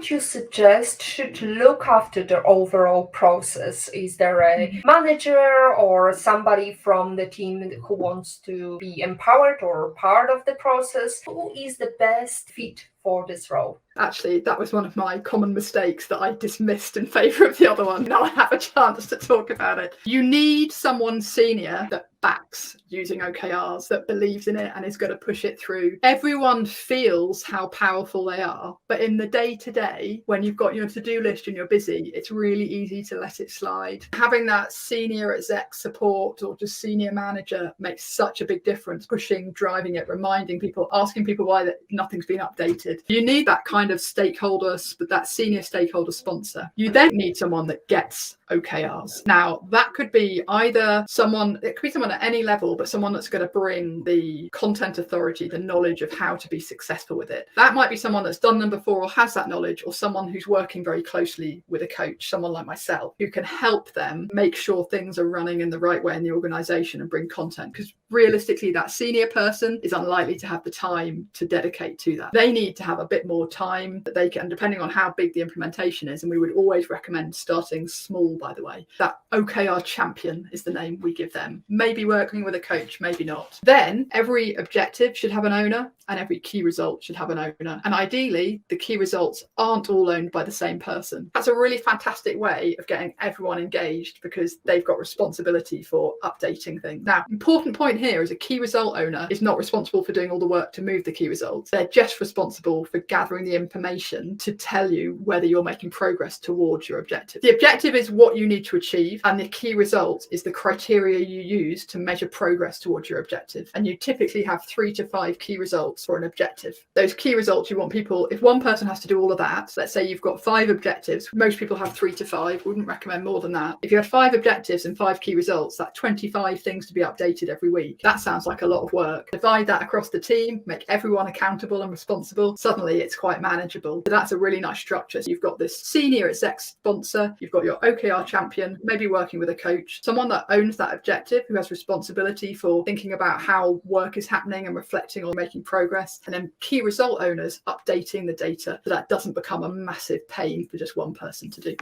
would you suggest should look after the overall process? Is there a manager or somebody from the team who wants to be empowered or part of the process? Who is the best fit for this role? Actually, that was one of my common mistakes that I dismissed in favour of the other one. Now I have a chance to talk about it. You need someone senior that backs using OKRs, that believes in it and is going to push it through. Everyone feels how powerful they are, but in the day-to-day, when you've got your to-do list and you're busy, it's really easy to let it slide. Having that senior exec support or just senior manager makes such a big difference, pushing, driving it, reminding people, asking people why nothing's been updated. You need that kind of stakeholder, that senior stakeholder sponsor. You then need someone that gets OKRs. Now, that could be either someone, it could be someone at any level, but someone that's going to bring the content authority, the knowledge of how to be successful with it. That might be someone that's done them before or has that knowledge, or someone who's working very closely with a coach, someone like myself, who can help them make sure things are running in the right way in the organization and bring content. Because realistically, that senior person is unlikely to have the time to dedicate to that. They need to have a bit more time that they can, depending on how big the implementation is. And we would always recommend starting small, by the way. That OKR champion is the name we give them. Maybe working with a coach, maybe not. Then every objective should have an owner and every key result should have an owner. And ideally, the key results aren't all owned by the same person. That's a really fantastic way of getting everyone engaged because they've got responsibility for updating things. Now, important point here is a key result owner is not responsible for doing all the work to move the key results. They're just responsible for gathering the information to tell you whether you're making progress towards your objective. The objective is what you need to achieve, and the key result is the criteria you use to measure progress towards your objective. And you typically have 3 to 5 key results for an objective. Those key results, you want people, if one person has to do all of that, let's say you've got 5 objectives, most people have 3 to 5, wouldn't recommend more than that. If you had 5 objectives and 5 key results, that's 25 things to be updated every week. That sounds like a lot of work. Divide that across the team, make everyone accountable and responsible. Suddenly it's quite manageable. So that's a really nice structure. So you've got this senior exec sponsor, you've got your OKR champion, maybe working with a coach, someone that owns that objective, who has responsibility for thinking about how work is happening and reflecting on making progress, and then key result owners updating the data so that doesn't become a massive pain for just one person to do.